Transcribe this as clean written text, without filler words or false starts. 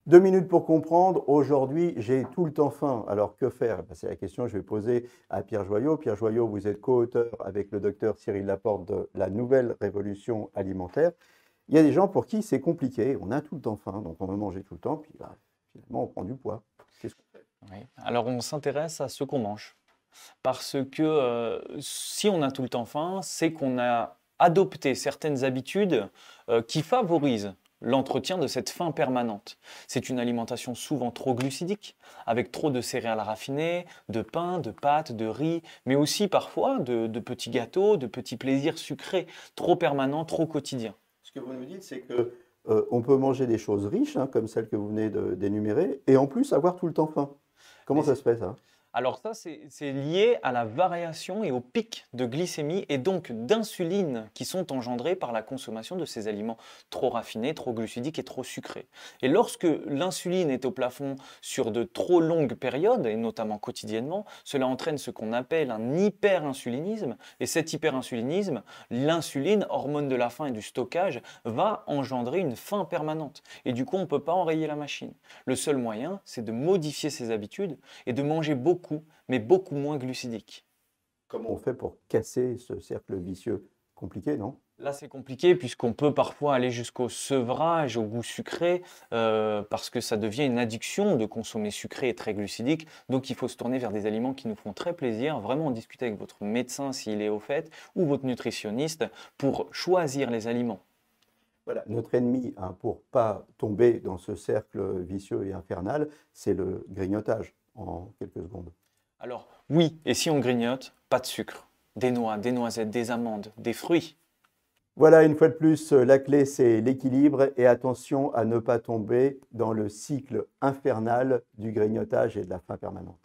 2 minutes pour comprendre. Aujourd'hui, j'ai tout le temps faim. Alors que faire? Eh ben, c'est la question que je vais poser à Pierre Joyaux. Pierre Joyaux, vous êtes co-auteur avec le docteur Cyril Laporte de La Nouvelle Révolution Alimentaire. Il y a des gens pour qui c'est compliqué. On a tout le temps faim, donc on veut manger tout le temps, puis bah, finalement on prend du poids. Qu'est-ce qu'on fait? Oui. Alors on s'intéresse à ce qu'on mange. Parce que si on a tout le temps faim, c'est qu'on a adopté certaines habitudes qui favorisent l'entretien de cette faim permanente. C'est une alimentation souvent trop glucidique, avec trop de céréales raffinées, de pain, de pâtes, de riz, mais aussi parfois de petits gâteaux, de petits plaisirs sucrés, trop permanents, trop quotidiens. Ce que vous nous dites, c'est que on peut manger des choses riches, hein, comme celles que vous venez d'énumérer, et en plus avoir tout le temps faim. Comment Mais ça se fait ça? Alors ça, c'est lié à la variation et au pic de glycémie et donc d'insuline qui sont engendrés par la consommation de ces aliments trop raffinés, trop glucidiques et trop sucrés. Et lorsque l'insuline est au plafond sur de trop longues périodes, et notamment quotidiennement, cela entraîne ce qu'on appelle un hyperinsulinisme. Et cet hyperinsulinisme, l'insuline, hormone de la faim et du stockage, va engendrer une faim permanente. Et du coup, on ne peut pas enrayer la machine. Le seul moyen, c'est de modifier ses habitudes et de manger beaucoup, mais beaucoup moins glucidique. Comment on fait pour casser ce cercle vicieux? Compliqué, non? Là, c'est compliqué puisqu'on peut parfois aller jusqu'au sevrage, au goût sucré, parce que ça devient une addiction de consommer sucré et très glucidique. Donc, il faut se tourner vers des aliments qui nous font très plaisir, vraiment en discuter avec votre médecin s'il est au fait, ou votre nutritionniste, pour choisir les aliments. Voilà, notre ennemi, hein, pour pas tomber dans ce cercle vicieux et infernal, c'est le grignotage en quelques secondes. Alors, oui, et si on grignote, pas de sucre. Des noix, des noisettes, des amandes, des fruits. Voilà, une fois de plus, la clé, c'est l'équilibre et attention à ne pas tomber dans le cycle infernal du grignotage et de la faim permanente.